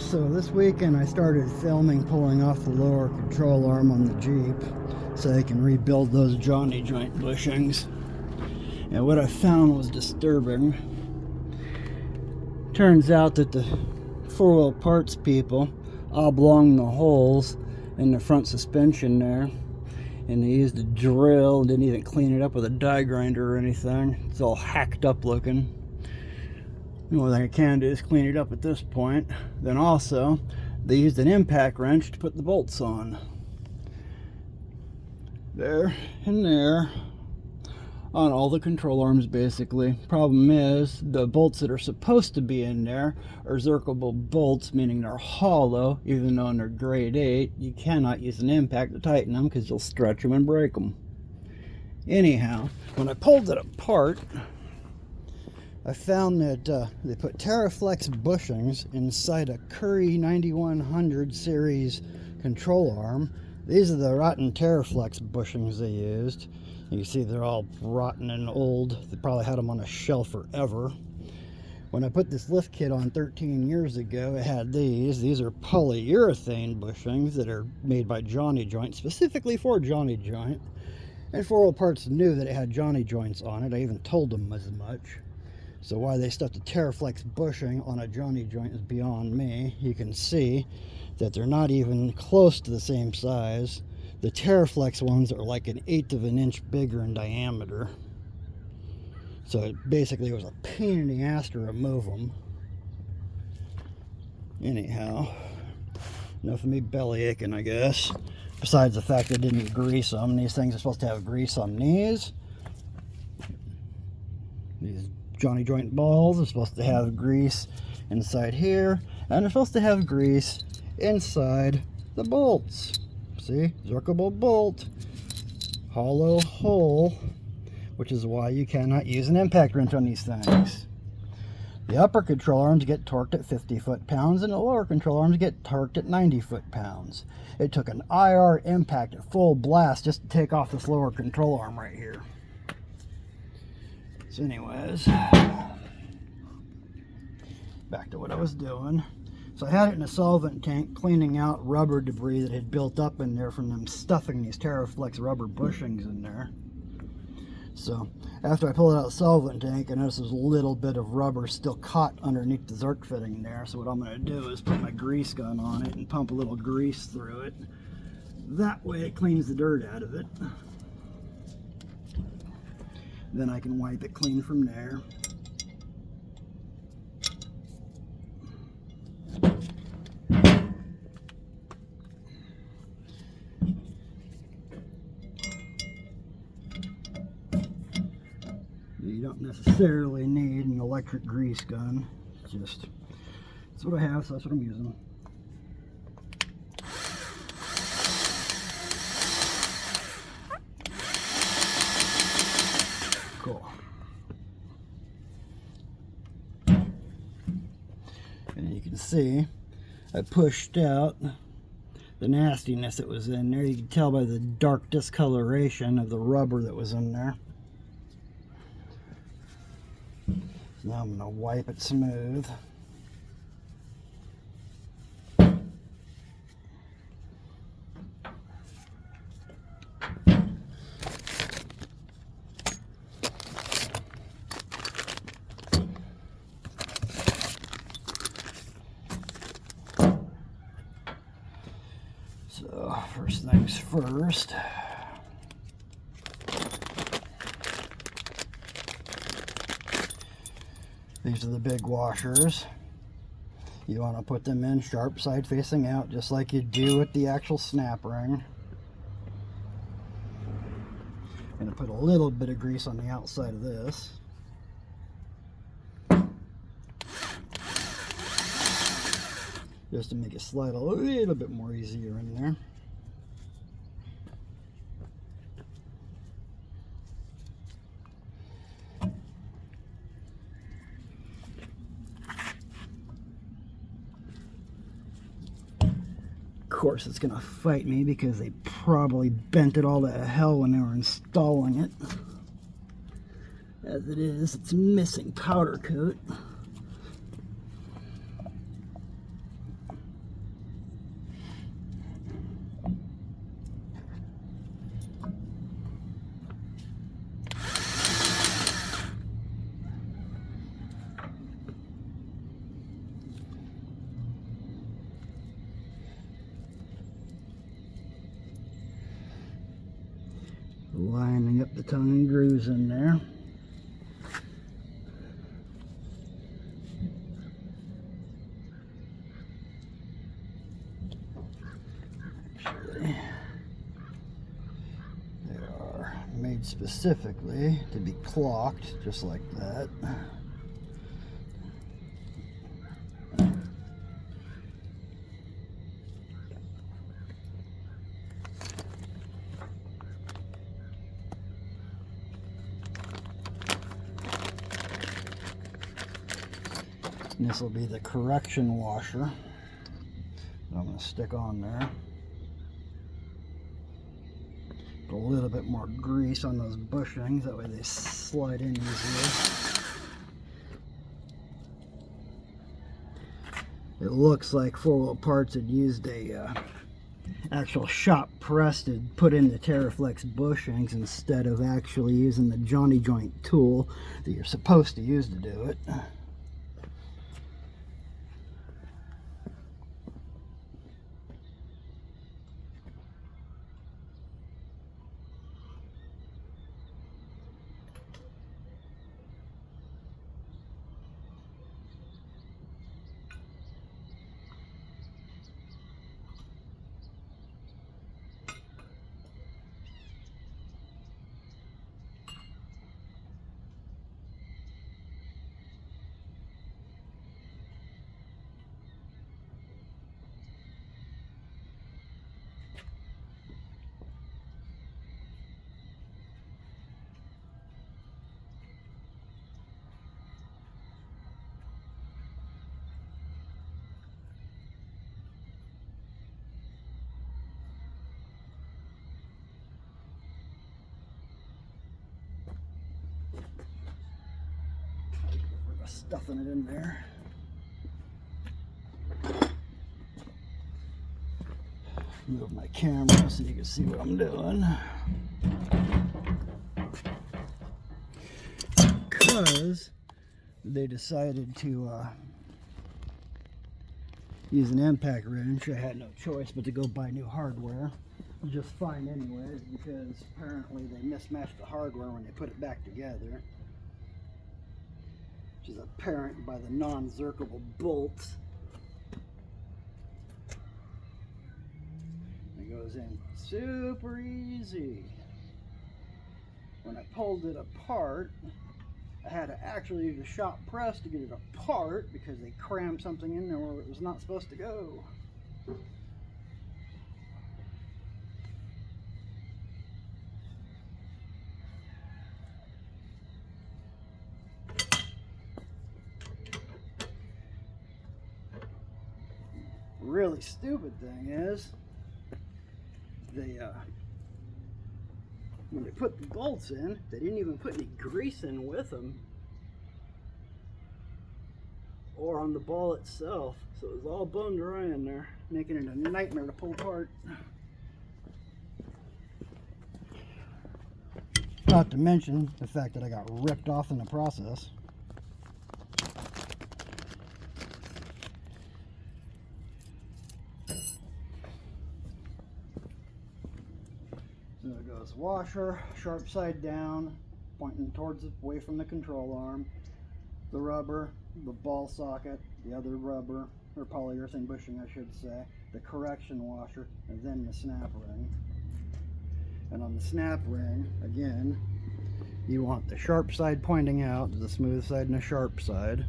So this weekend I started filming pulling off the lower control arm on the Jeep so I can rebuild those Johnny joint bushings. And what I found was disturbing. Turns out that the four-wheel parts people oblonged the holes in the front suspension there, and they used a drill and didn't even clean it up with a die grinder or anything. It's all hacked up looking. The only thing I can do is clean it up at this point. Then also, they used an impact wrench to put the bolts on. There and there. On all the control arms, basically. Problem is, the bolts that are supposed to be in there are zircable bolts, meaning they're hollow, even though they're grade 8. You cannot use an impact to tighten them because you'll stretch them and break them. Anyhow, when I pulled it apart, I found that they put Terraflex bushings inside a Curry 9100 series control arm. These are the rotten Terraflex bushings they used. You can see they're all rotten and old. They probably had them on a shelf forever. When I put this lift kit on 13 years ago, it had these. These are polyurethane bushings that are made by Johnny Joint, specifically for Johnny Joint. And 4Wheel Parts knew that it had Johnny Joints on it. I even told them as much. So why they stuffed a Terraflex bushing on a Johnny Joint is beyond me. You can see that they're not even close to the same size. The Terraflex ones are like 1/8 of an inch bigger in diameter. So it basically was a pain in the ass to remove them. Anyhow, enough of me belly aching, I guess. Besides the fact I didn't grease them. These things are supposed to have grease on these. These Johnny Joint balls are supposed to have grease inside here, and they're supposed to have grease inside the bolts. See, zircable bolt, hollow hole, which is why you cannot use an impact wrench on these things. The upper control arms get torqued at 50 foot-pounds, and the lower control arms get torqued at 90 foot-pounds. It took an IR impact at full blast just to take off this lower control arm right here. So anyways, back to what I was doing. So I had it in a solvent tank cleaning out rubber debris that had built up in there from them stuffing these Terraflex rubber bushings in there. So after I pulled it out of the solvent tank, I noticed there's a little bit of rubber still caught underneath the Zerk fitting there. So what I'm going to do is put my grease gun on it and pump a little grease through it. That way it cleans the dirt out of it. Then I can wipe it clean from there. You don't necessarily need an electric grease gun. Just, that's what I have, so that's what I'm using. Cool. And you can see I pushed out the nastiness that was in there. You can tell by the dark discoloration of the rubber that was in there. So now I'm going to wipe it smooth. So first things first. These are the big washers. You want to put them in sharp side facing out, just like you do with the actual snap ring. I'm going to put a little bit of grease on the outside of this. Just to make it slide a little bit more easier in there. Of course it's gonna fight me because they probably bent it all to hell when they were installing it. As it is, it's missing powder coat. got the tongue and grooves in there. Actually, they are made specifically to be clocked, just like that. And this will be the correction washer that I'm going to stick on there. Put a little bit more grease on those bushings, that way they slide in easier. It looks like 4-Wheel Parts had used a actual shop press to put in the Terraflex bushings instead of actually using the Johnny joint tool that you're supposed to use to do it. Stuffing it in there. Move my camera so you can see what I'm doing. Because they decided to use an impact wrench, I had no choice but to go buy new hardware. Just fine anyways, because apparently they mismatched the hardware when they put it back together. Which is apparent by the non-zerkable bolts. It goes in super easy. When I pulled it apart, I had to actually use a shop press to get it apart because they crammed something in there where it was not supposed to go. Really stupid thing is they when they put the bolts in, they didn't even put any grease in with them or on the ball itself, so it was all bone dry in there, making it a nightmare to pull apart. Not to mention the fact that I got ripped off in the process. So it goes washer, sharp side down, pointing towards away from the control arm, the rubber, the ball socket, the other rubber, or polyurethane bushing I should say, the correction washer, and then the snap ring. And on the snap ring, again, you want the sharp side pointing out, the smooth side and the sharp side.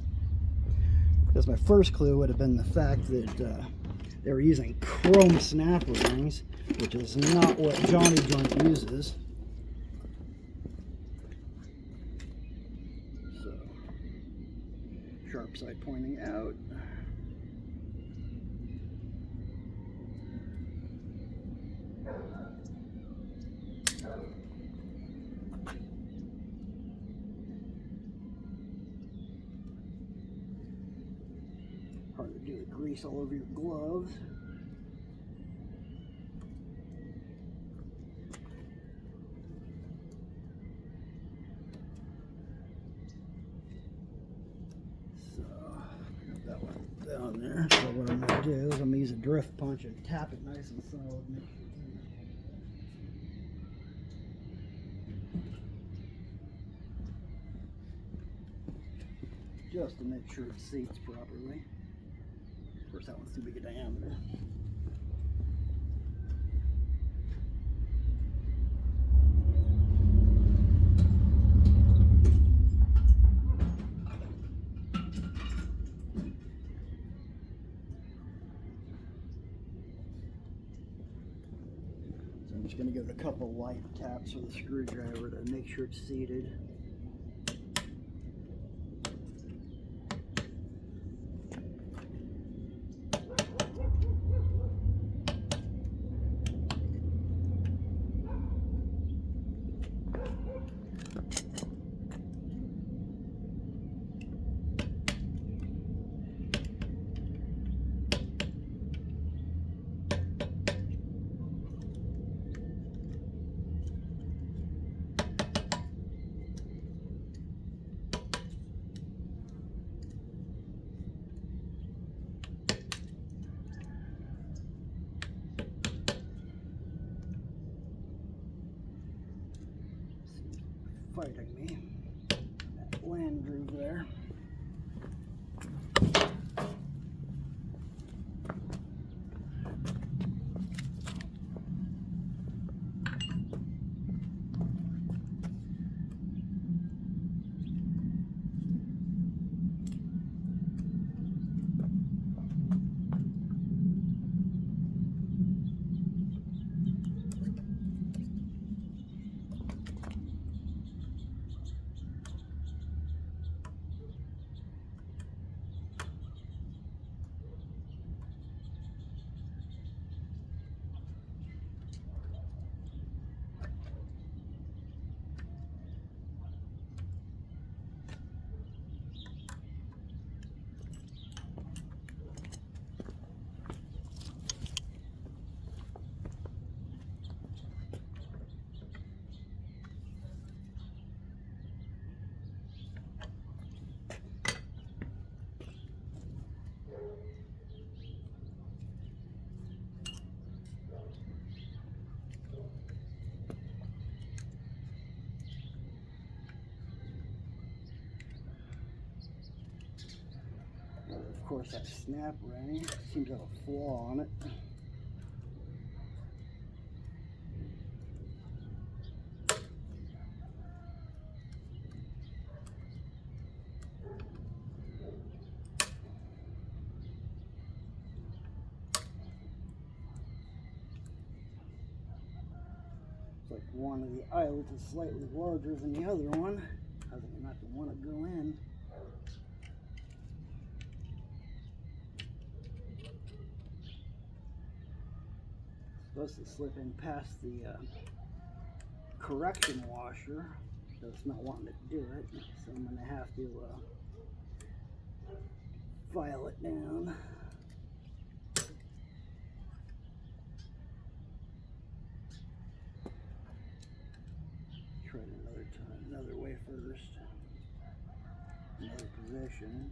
Because my first clue would have been the fact that they were using chrome snap rings, which is not what Johnny joint uses. So, sharp side pointing out. Hard to do the grease all over your gloves. Down there. So what I'm going to do is I'm going to use a drift punch and tap it nice and solid. Make sure it's in there. just to make sure it seats properly. Of course, that one's too big a diameter. So I'm just going to give it a couple light taps with a screwdriver to make sure it's seated. Fighting me. That land groove there. Of course, that snap ring seems to have a flaw on it. It's like one of the eyelets is slightly larger than the other one. I think I'm not going to want to go in. Supposed to slip in past the correction washer, so it's not wanting to do it, so I'm going to have to file it down. Try it another time, another way first, another position.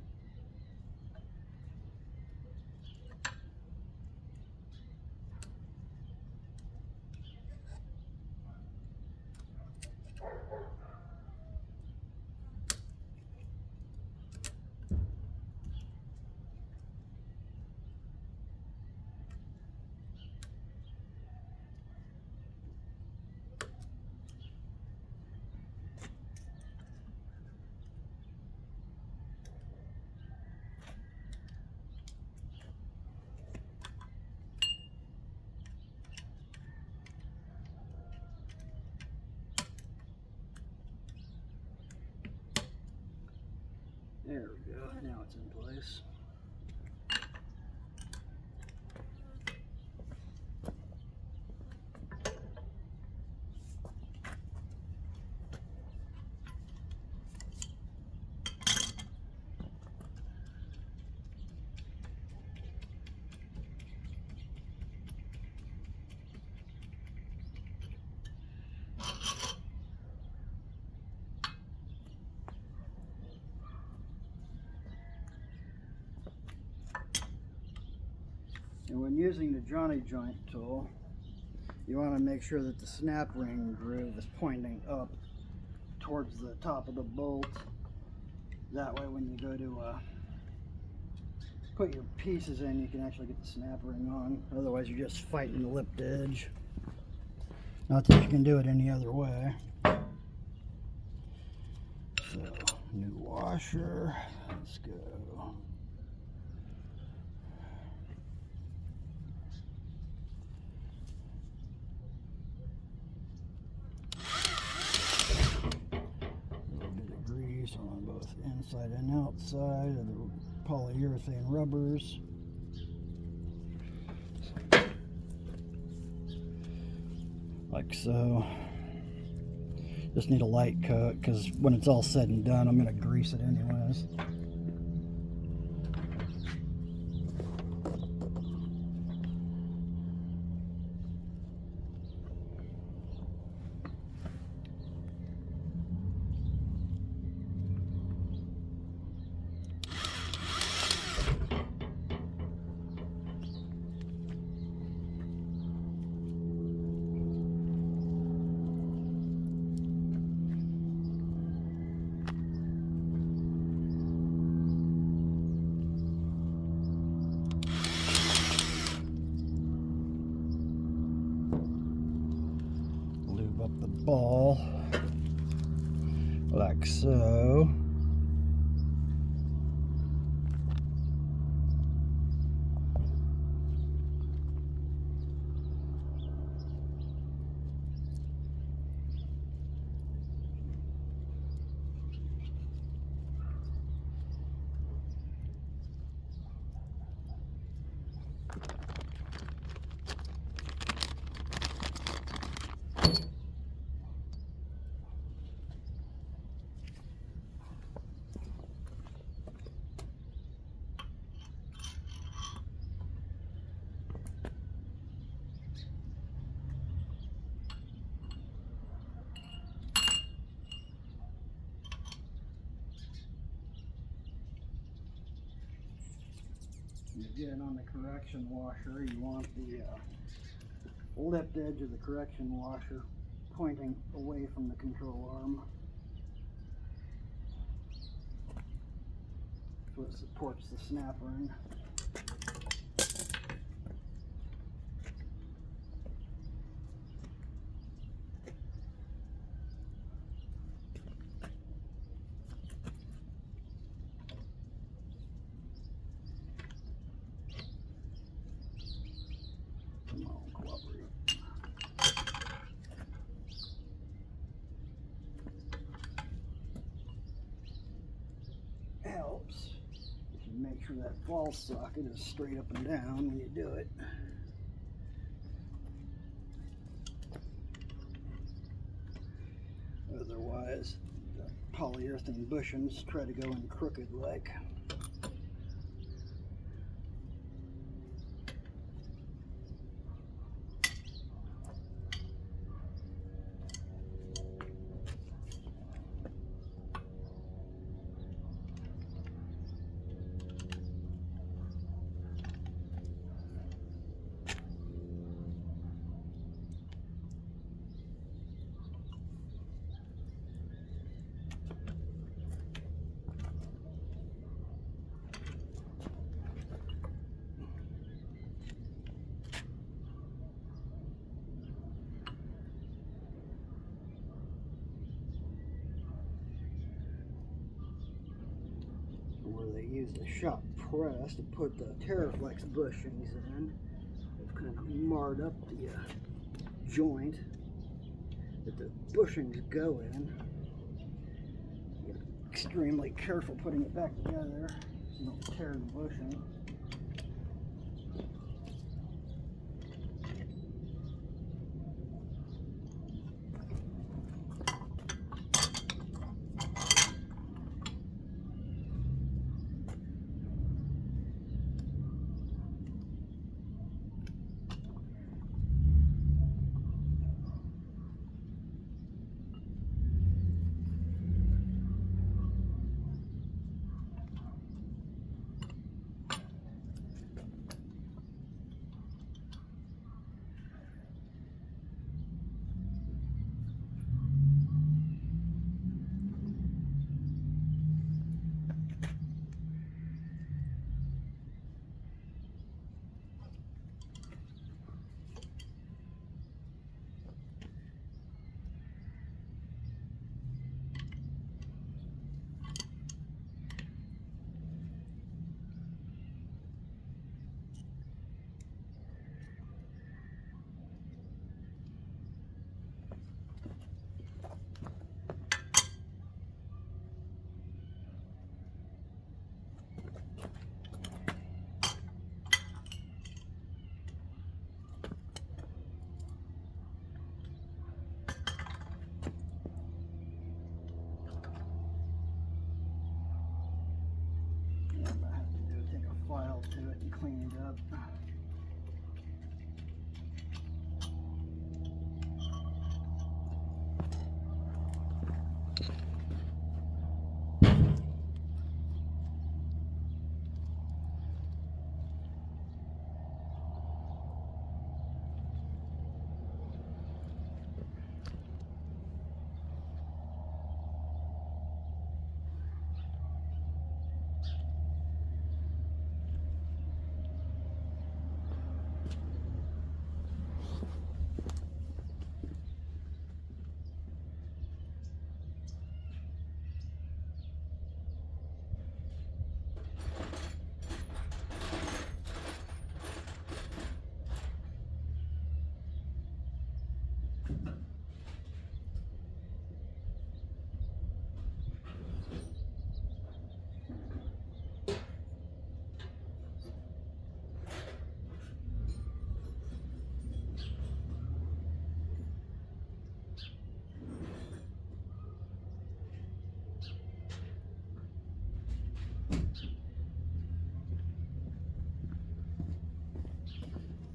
There we go, now it's in place. And when using the Johnny joint tool, you want to make sure that the snap ring groove is pointing up towards the top of the bolt. That way when you go to put your pieces in, you can actually get the snap ring on. Otherwise you're just fighting the lipped edge. Not that you can do it any other way. So, new washer, let's go. On both inside and outside of the polyurethane rubbers. Like so. Just need a light coat because when it's all said and done, I'm going to grease it anyways. Up the ball like so. Again, on the correction washer, you want the lipped edge of the correction washer pointing away from the control arm. So it supports the snap ring. Helps if you make sure that ball socket is straight up and down when you do it. Otherwise, the polyurethane bushings try to go in crooked like. Where they use the shop press to put the Terraflex bushings in. They've kind of marred up the joint that the bushings go in. You're extremely careful putting it back together so you don't tear the bushing. file to it and clean it up.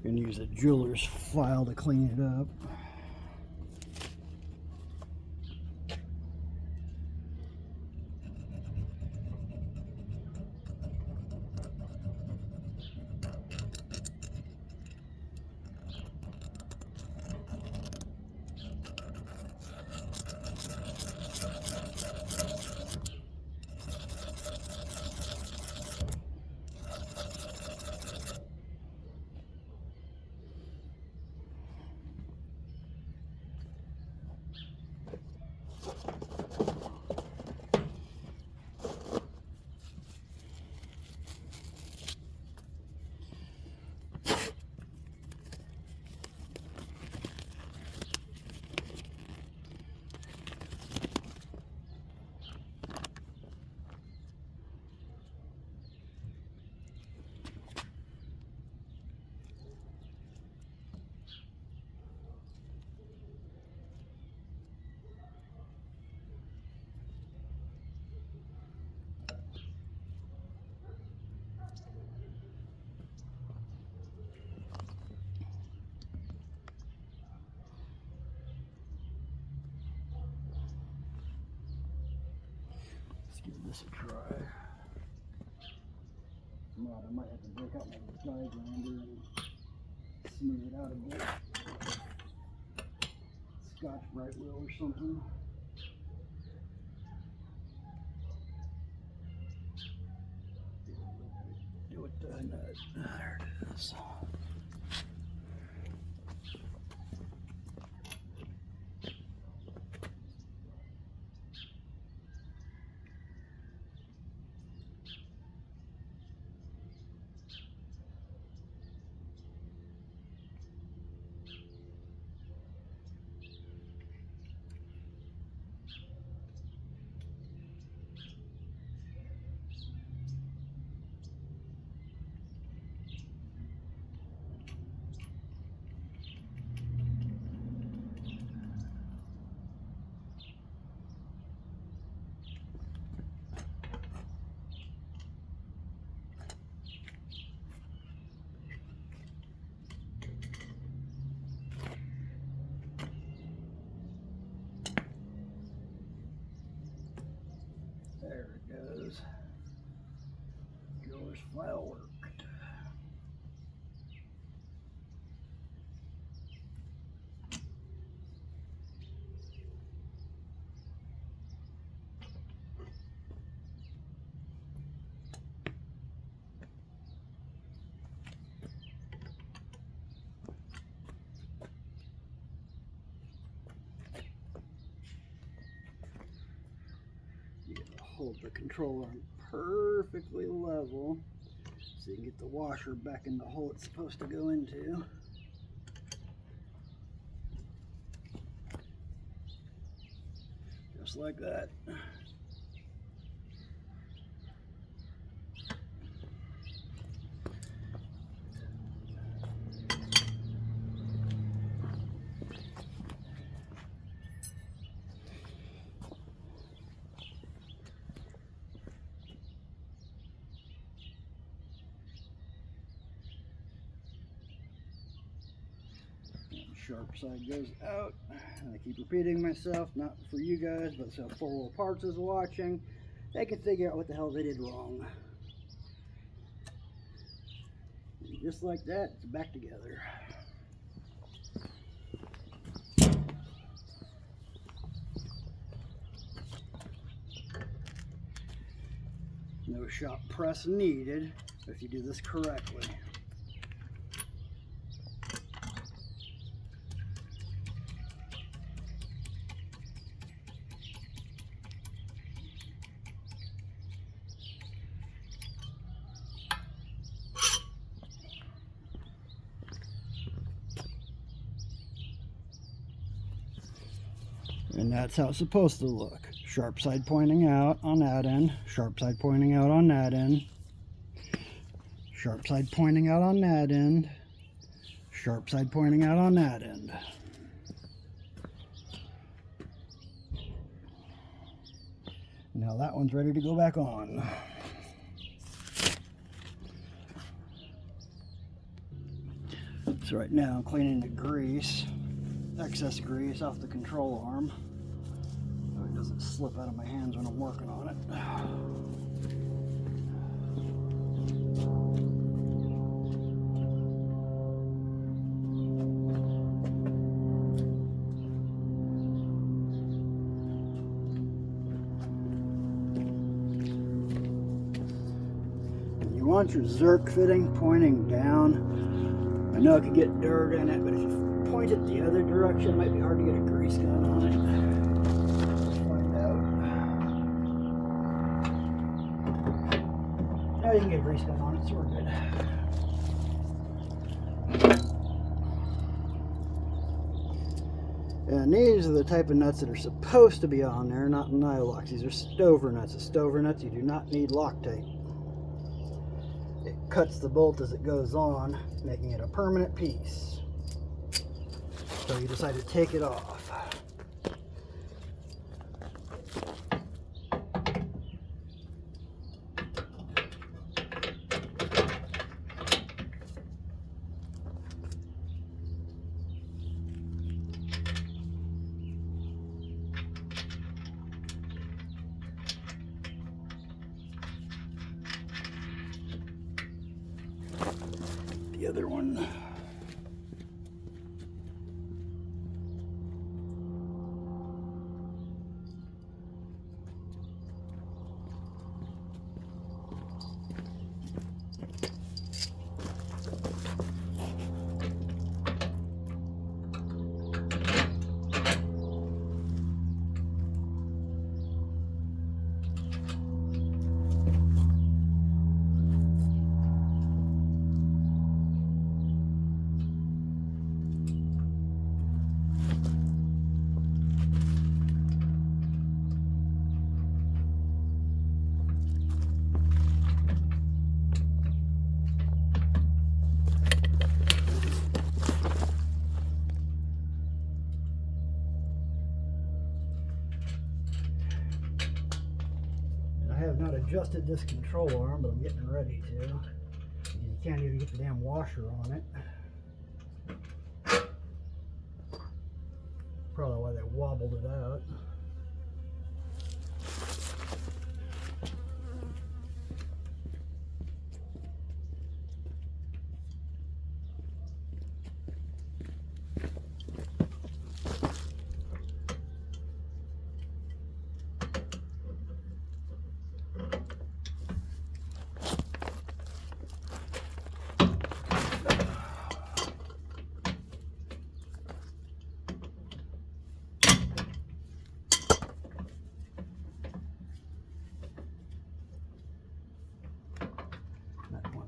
You can use a jeweler's file to clean it up. Give this a try. Well, I might have to break out my die grinder and smooth it out a bit. Scotch Brite wheel or something. Do it the nut. There it is. There it goes. Jeweler's file worked. Hold the controller perfectly level so you can get the washer back in the hole it's supposed to go into. Just like that. sharp side goes out. And I keep repeating myself, not for you guys, but so 4 Wheel Parts is watching, they can figure out what the hell they did wrong. And just like that, it's back together. No shop press needed if you do this correctly. And that's how it's supposed to look. Sharp side pointing out on that end, sharp side pointing out on that end, sharp side pointing out on that end, sharp side pointing out on that end. Now that one's ready to go back on. So right now I'm cleaning the grease, excess grease off the control arm so it doesn't slip out of my hands when I'm working on it. You want your Zerk fitting pointing down. I know it could get dirt in it, but if you point it the other direction, it might be hard to get a grease gun on it. Let's find out. Now you can get a grease gun on it, so we're good. And these are the type of nuts that are supposed to be on there, not nylocks. These are stover nuts. The stover nuts, you do not need Loctite. It cuts the bolt as it goes on, making it a permanent piece. So you decide to take it off. The other one. I have not adjusted this control arm, but I'm getting ready to. You can't even get the damn washer on it. Probably why they wobbled it out.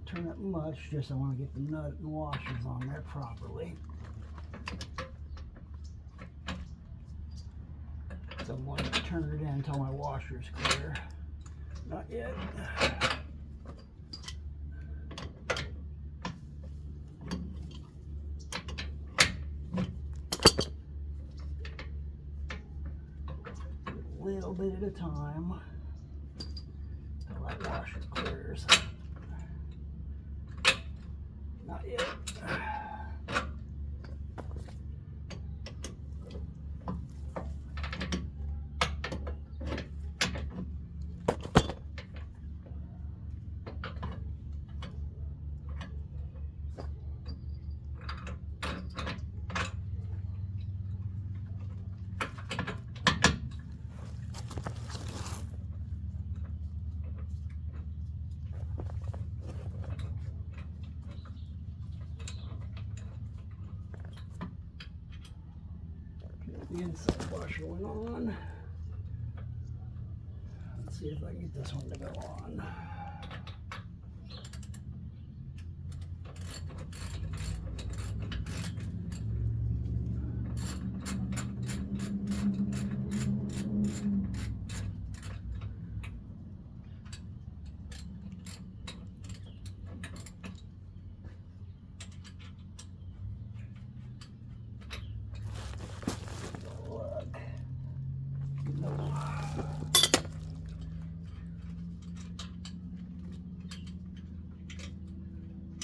Turn it much, just I want to get the nut and washers on there properly. So I'm going to turn it in until my washer's clear. Not yet. A little bit at a time until that washer clears. Not yet. The inside washer went on. Let's see if I can get this one to go on.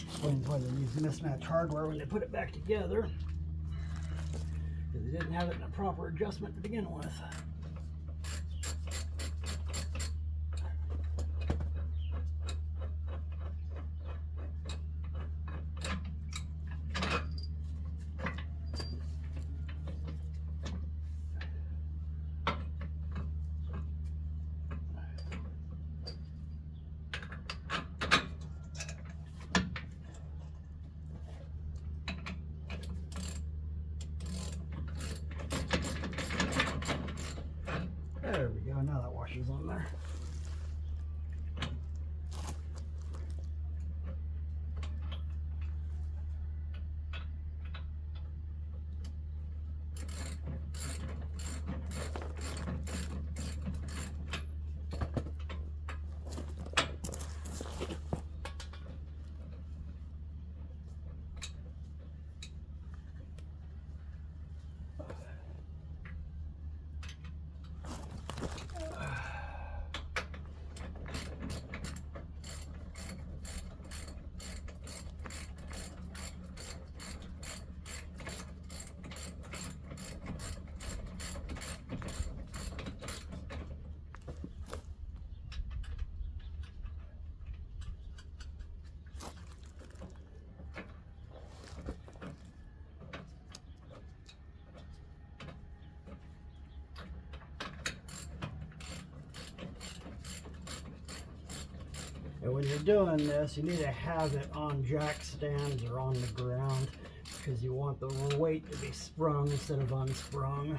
Explains why they use mismatched hardware when they put it back together, because they didn't have it in a proper adjustment to begin with. There we go, now that washer's on there. And when you're doing this, you need to have it on jack stands or on the ground, because you want the weight to be sprung instead of unsprung.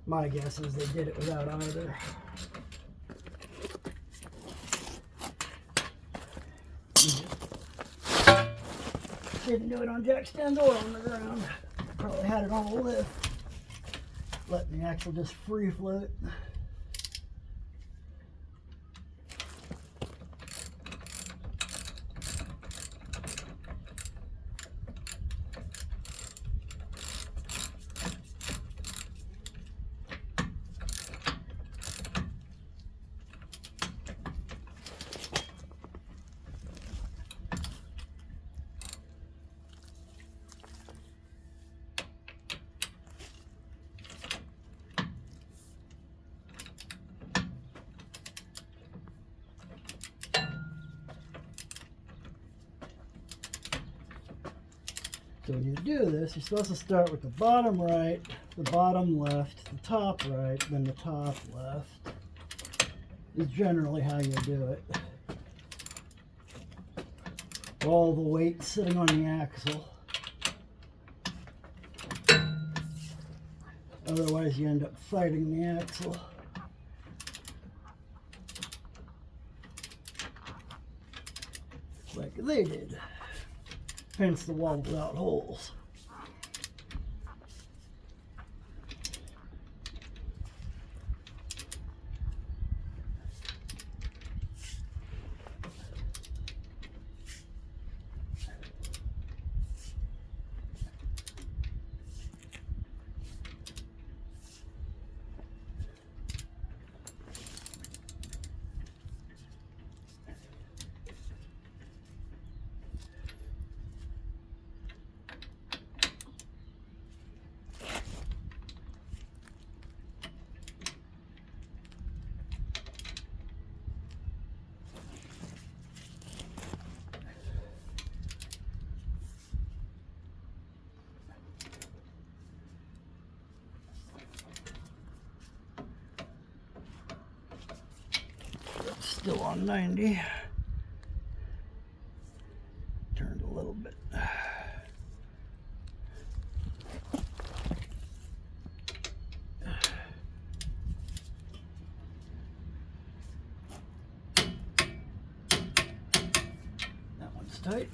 My guess is they did it without either. Didn't do it on jack stands or on the ground. Probably had it on a lift, letting the axle just free float. So when you do this, you're supposed to start with the bottom right, the bottom left, the top right, then the top left. Is generally how you do it. All the weight sitting on the axle. Otherwise you end up fighting the axle. Like they did. Hence the wall without holes. Still on 90. Turned a little bit. tight.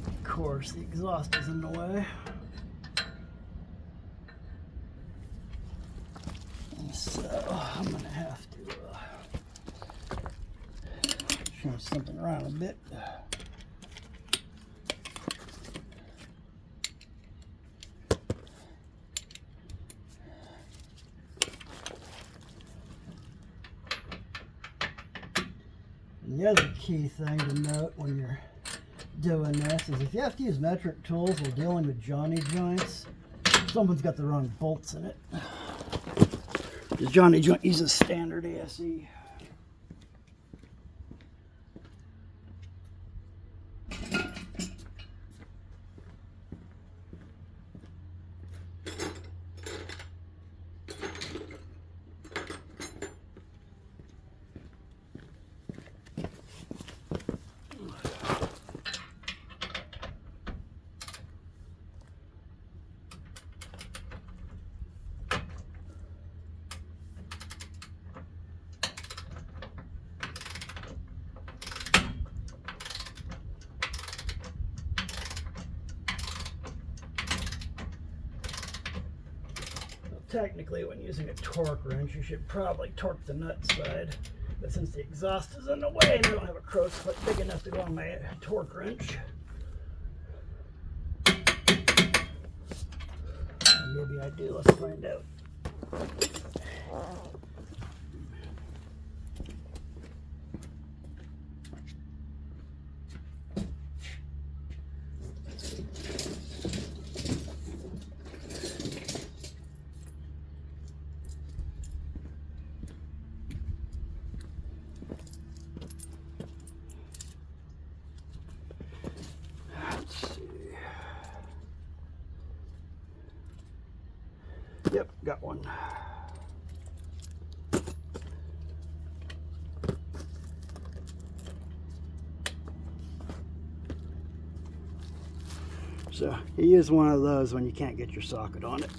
Of course, the exhaust is in the way. So I'm going to have to change something around a bit. And the other key thing to note when you're doing this is if you have to use metric tools while dealing with Johnny joints, someone's got the wrong bolts in it. The Johnny joint uses standard ASE. Technically, when using a torque wrench, you should probably torque the nut side. But since the exhaust is in the way and I don't have a crow's foot big enough to go on my torque wrench, maybe I do. Let's find out. Yep, got one. So you use one of those when you can't get your socket on it.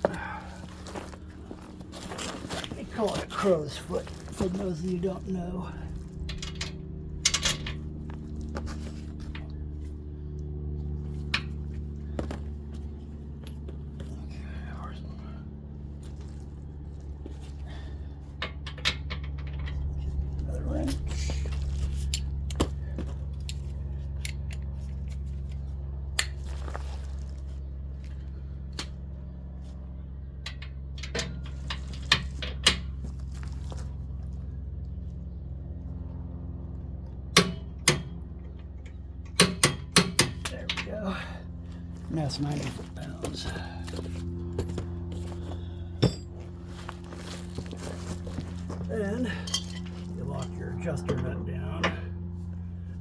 They call it a crow's foot, for those of you who don't know. And that's 90 foot-pounds. Then you lock your adjuster nut down.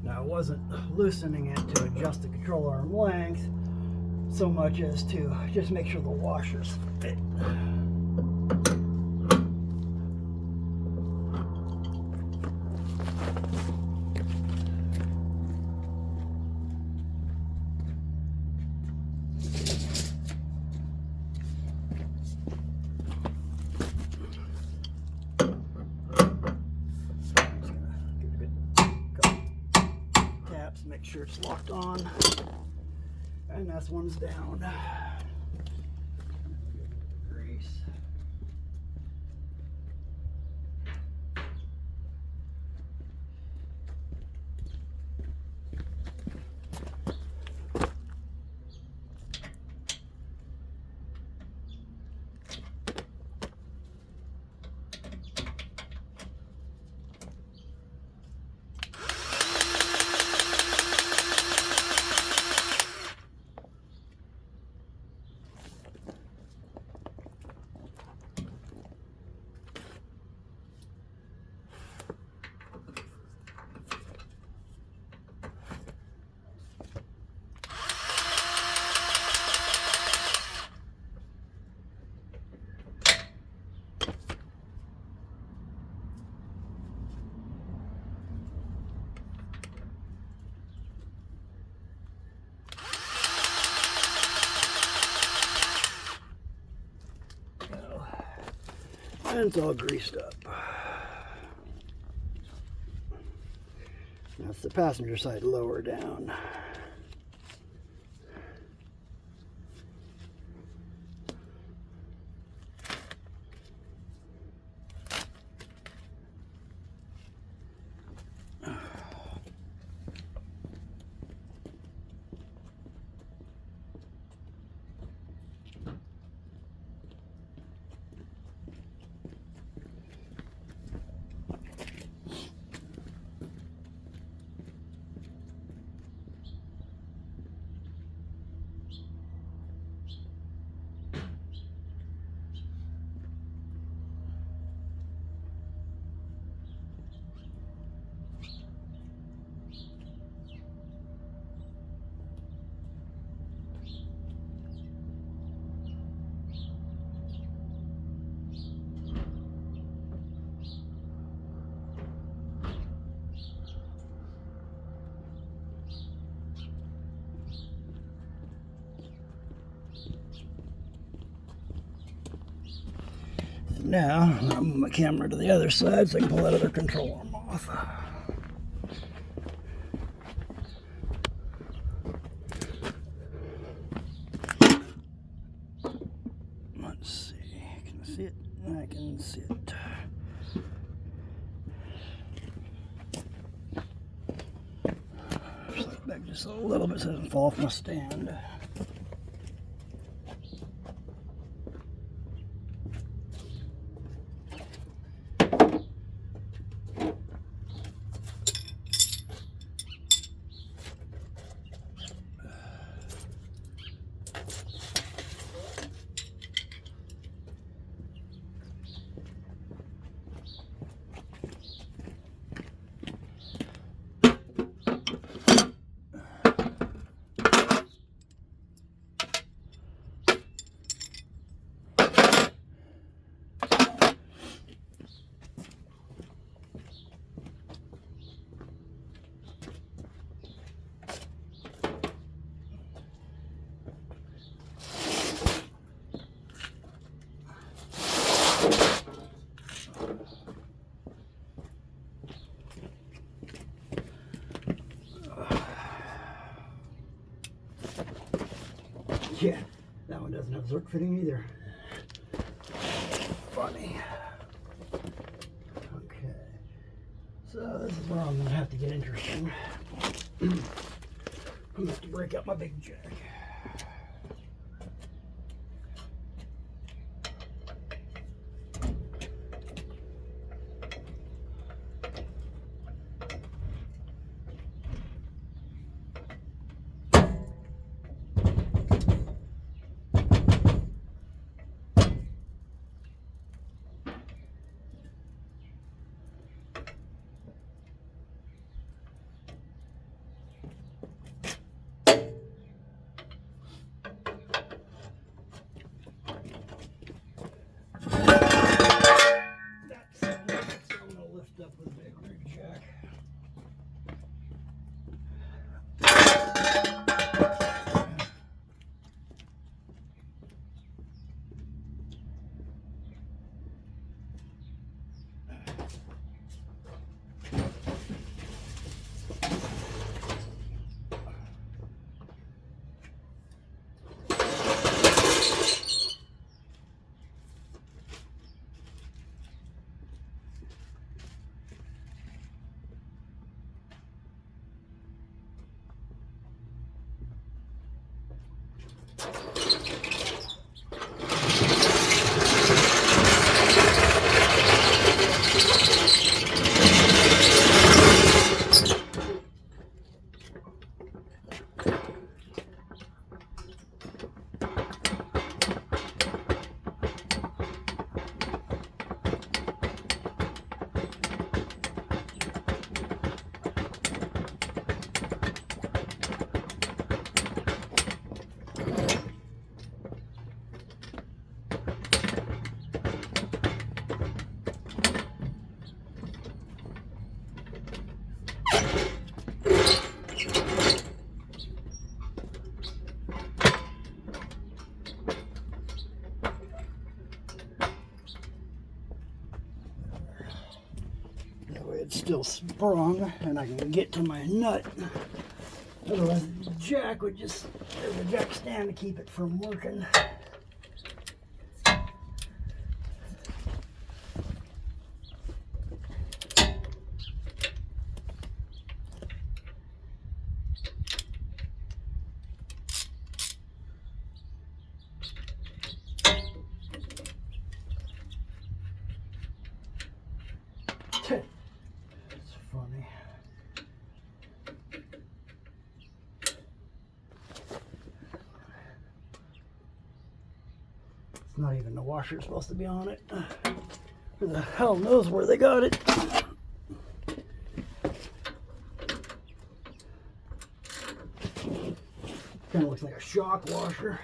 Now I wasn't loosening it to adjust the control arm length so much as to just make sure the washers fit. Make sure it's locked on, and that's one's down. Grease. And it's all greased up. That's the passenger side lower down. Now, I'm going to move my camera to the other side so I can pull that other control arm off. Let's see. Can I see it? I can see it. Slide back just a little bit so it doesn't fall off my stand. Yeah, that one doesn't have Zerk fitting either. Funny. Okay, so this is where I'm going to have to get interesting. I'm going to have to break out my big jack. still sprung and I can get to my nut. Otherwise, the jack would just, there's a jack stand to keep it from working. It's funny. It's not even the washer supposed to be on it. Who the hell knows where they got it? Kind of looks like a shock washer.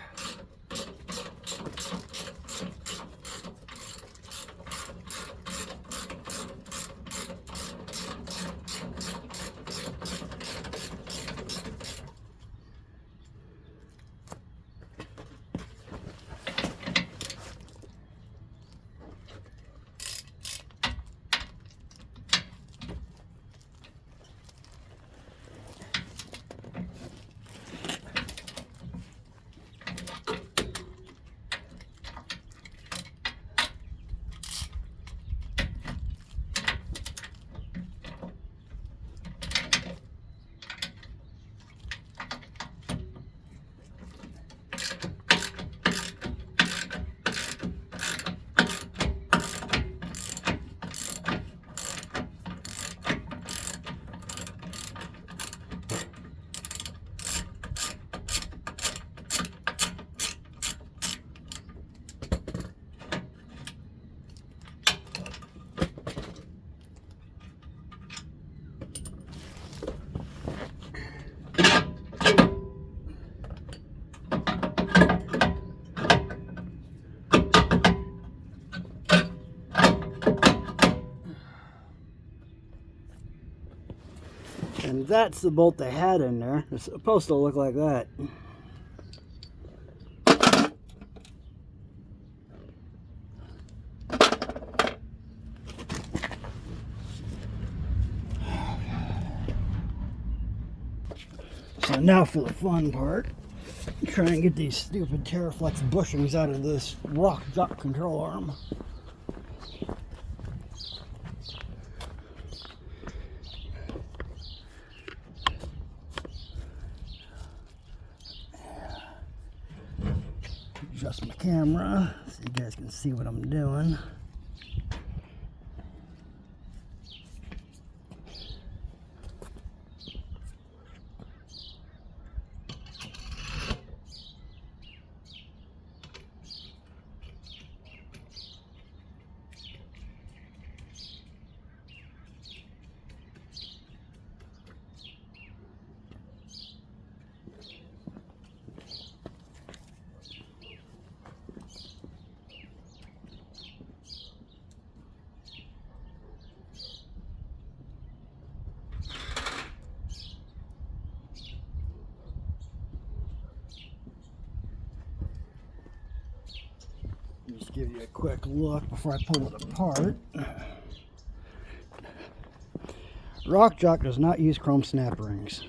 And that's the bolt they had in there. It's supposed to look like that. So now for the fun part. Try and get these stupid Terraflex bushings out of this rock jock control arm. Adjust my camera so you guys can see what I'm doing. Just give you a quick look before I pull it apart. Rock Jock does not use chrome snap rings.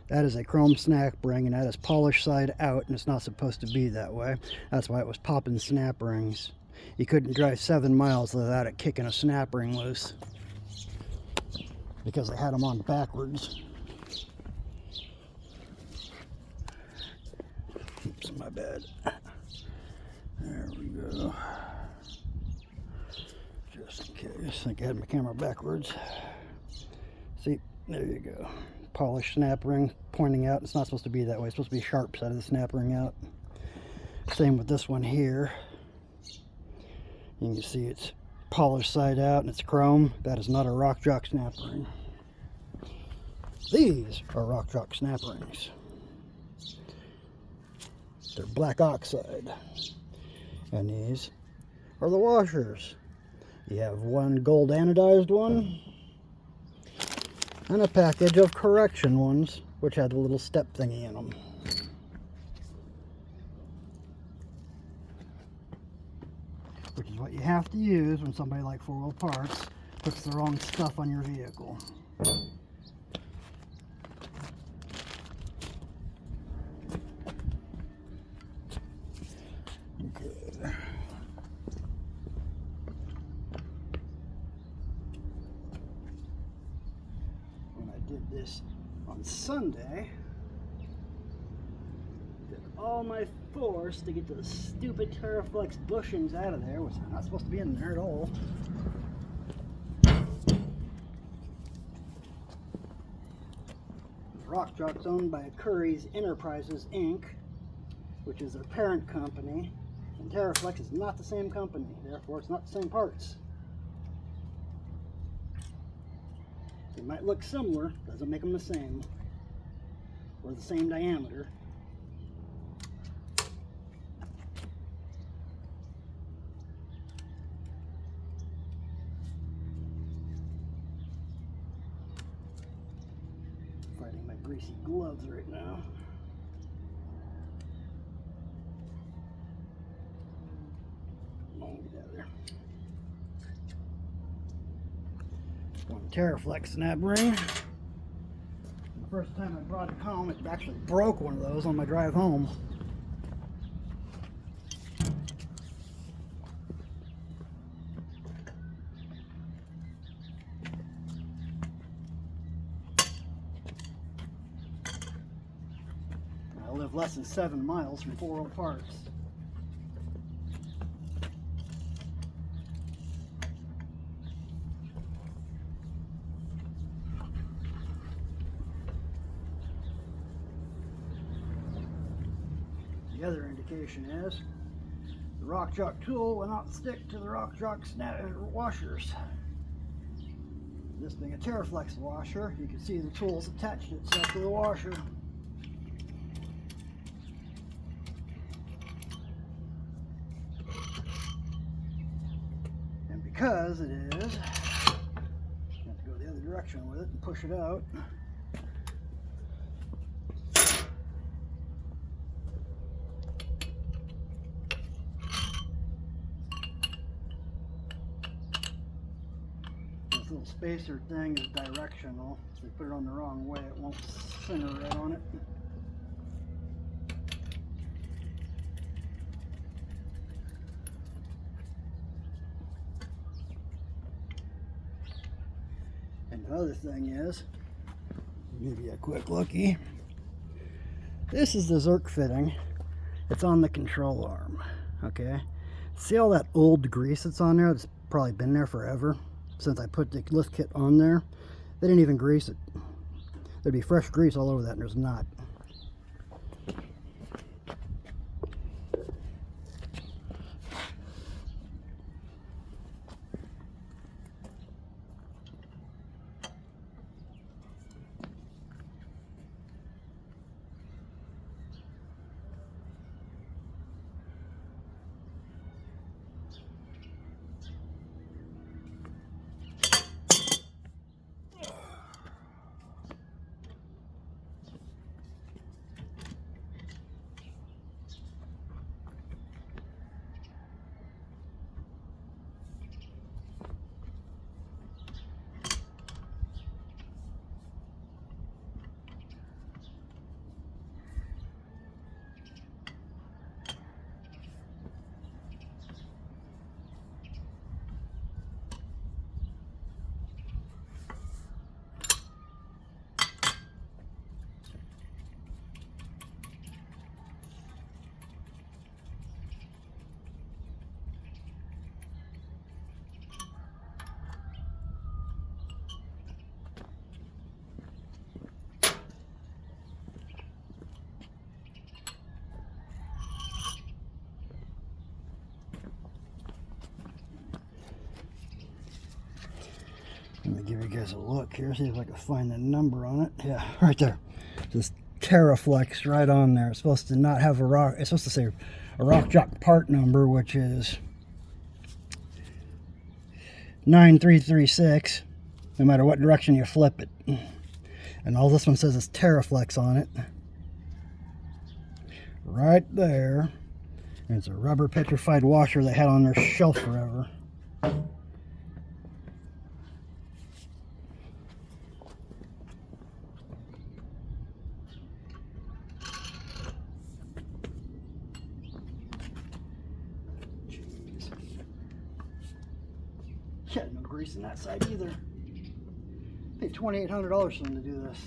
That is a chrome snap ring, and that is polished side out, and it's not supposed to be that way. That's why it was popping snap rings. You couldn't drive 7 miles without it kicking a snap ring loose, because they had them on backwards. Oops, my bad. There we go. Just in case. I think I had my camera backwards. See, there you go. Polished snap ring pointing out. It's not supposed to be that way. It's supposed to be sharp side of the snap ring out. Same with this one here. You can see it's polished side out and it's chrome. That is not a Rock Jock snap ring. These are Rock Jock snap rings. They're black oxide. And these are the washers. You have one gold anodized one and a package of correction ones, which had a little step thingy in them. Which is what you have to use when somebody like 4-wheel parts puts the wrong stuff on your vehicle. Okay. When I did this on Sunday, did all my force to get the stupid Terraflex bushings out of there, which are not supposed to be in there at all. Rock Jock's owned by Curry's Enterprises Inc., which is their parent company, and Terraflex is not the same company, therefore it's not the same parts. They might look similar, doesn't make them the same, or the same diameter. Fighting my greasy gloves right now. Together. One Terraflex snap ring. The first time I brought it home, it actually broke one of those on my drive home. I live less than 7 miles from 4 parts. The other indication is the Rock Jock tool will not stick to the Rock Jock snap washers. This being a Terraflex washer, you can see the tool's attached itself to the washer. And because it is, you have to go the other direction with it and push it out. Little spacer thing is directional, so if you put it on the wrong way, it won't center right on it. And the other thing is, I'll give you a quick looky. This is the Zerk fitting. It's on the control arm. Okay, see all that old grease that's on there? It's probably been there forever. Since I put the lift kit on there, they didn't even grease it. There'd be fresh grease all over that, and there's not. Let me give you guys a look here, see if I can find the number on it. Yeah, right there. Just Terraflex right on there. It's supposed to not have a rock, it's supposed to say a Rock Jock part number, which is 9336, no matter what direction you flip it. And all this one says is Terraflex on it. Right there. And it's a rubber petrified washer they had on their shelf forever. greasing that side either. Paid $2,800 for them to do this.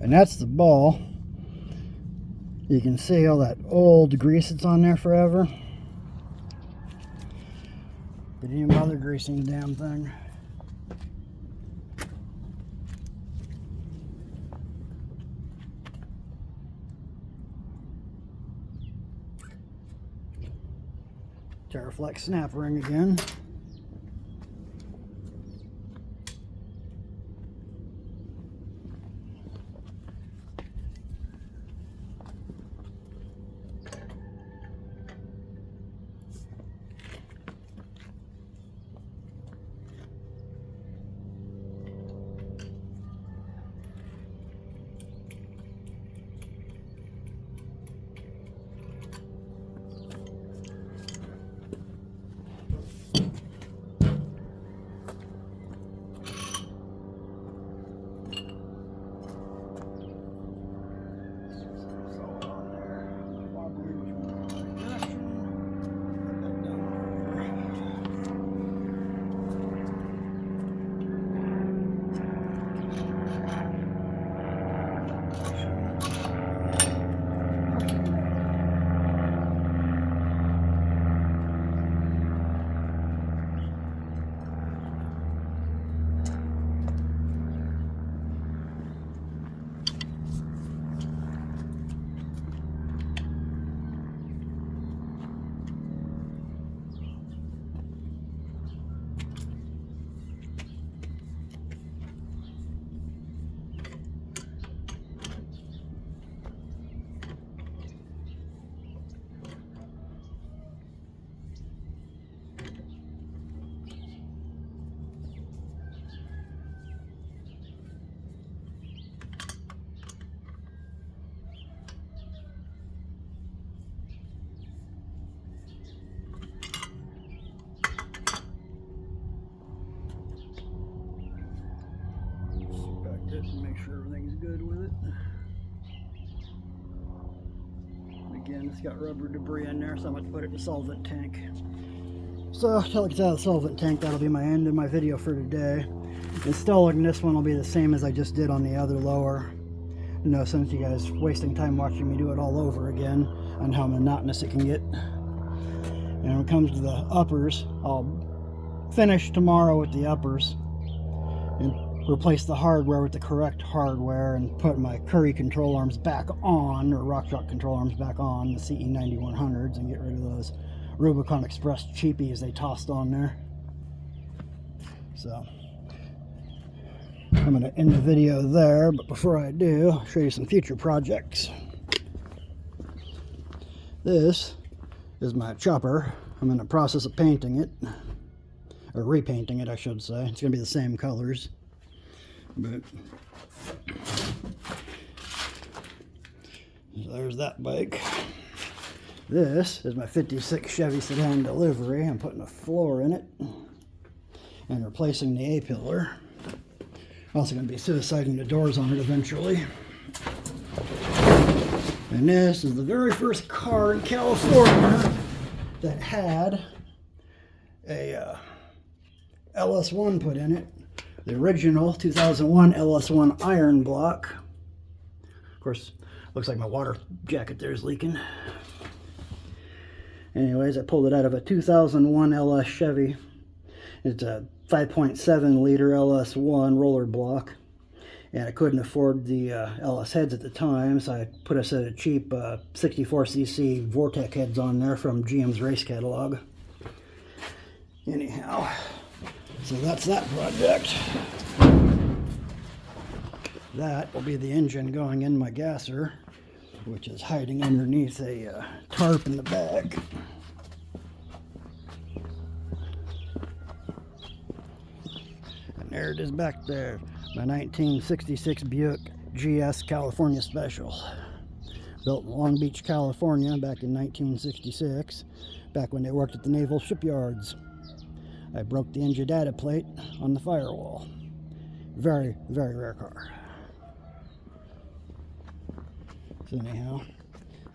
And that's the ball. You can see all that old grease that's on there forever. They didn't even bother greasing the damn thing. Terraflex snap ring again. And make sure everything's good with it. Again, it's got rubber debris in there, so I'm going to put it in the solvent tank. So, until it gets out of the solvent tank, that'll be my end of my video for today. Installing this one will be the same as I just did on the other lower. No sense you guys wasting time watching me do it all over again on how monotonous it can get. And when it comes to the uppers, I'll finish tomorrow with the uppers and replace the hardware with the correct hardware and put my Curry control arms back on, or RockShox control arms back on the CE9100s, and get rid of those Rubicon Express cheapies they tossed on there. So I'm going to end the video there, but before I do, I'll show you some future projects. This is my chopper. I'm in the process of painting it, or repainting it I should say. It's going to be the same colors. But so there's that bike. This is my 56 Chevy sedan delivery. I'm putting a floor in it and replacing the A-pillar. Also going to be suiciding the doors on it eventually. And this is the very first car in California that had a LS1 put in it. The original 2001 LS1 iron block. Of course, looks like my water jacket there is leaking. Anyways, I pulled it out of a 2001 LS Chevy. It's a 5.7 liter LS1 roller block. And I couldn't afford the LS heads at the time, so I put a set of cheap 64cc Vortec heads on there from GM's race catalog. Anyhow, so that's that project. That will be the engine going in my gasser, which is hiding underneath a tarp in the back. And there it is back there, my 1966 Buick GS California Special. Built in Long Beach, California back in 1966, back when they worked at the naval shipyards. I broke the engine data plate on the firewall. Very, very rare car. So anyhow,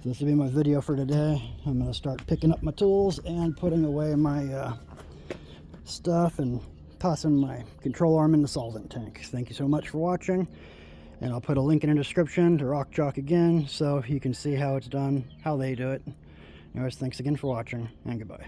so this will be my video for today. I'm going to start picking up my tools and putting away my stuff and tossing my control arm in the solvent tank. Thank you so much for watching, and I'll put a link in the description to Rock Jock again so you can see how it's done, how they do it. Anyways, thanks again for watching, and goodbye.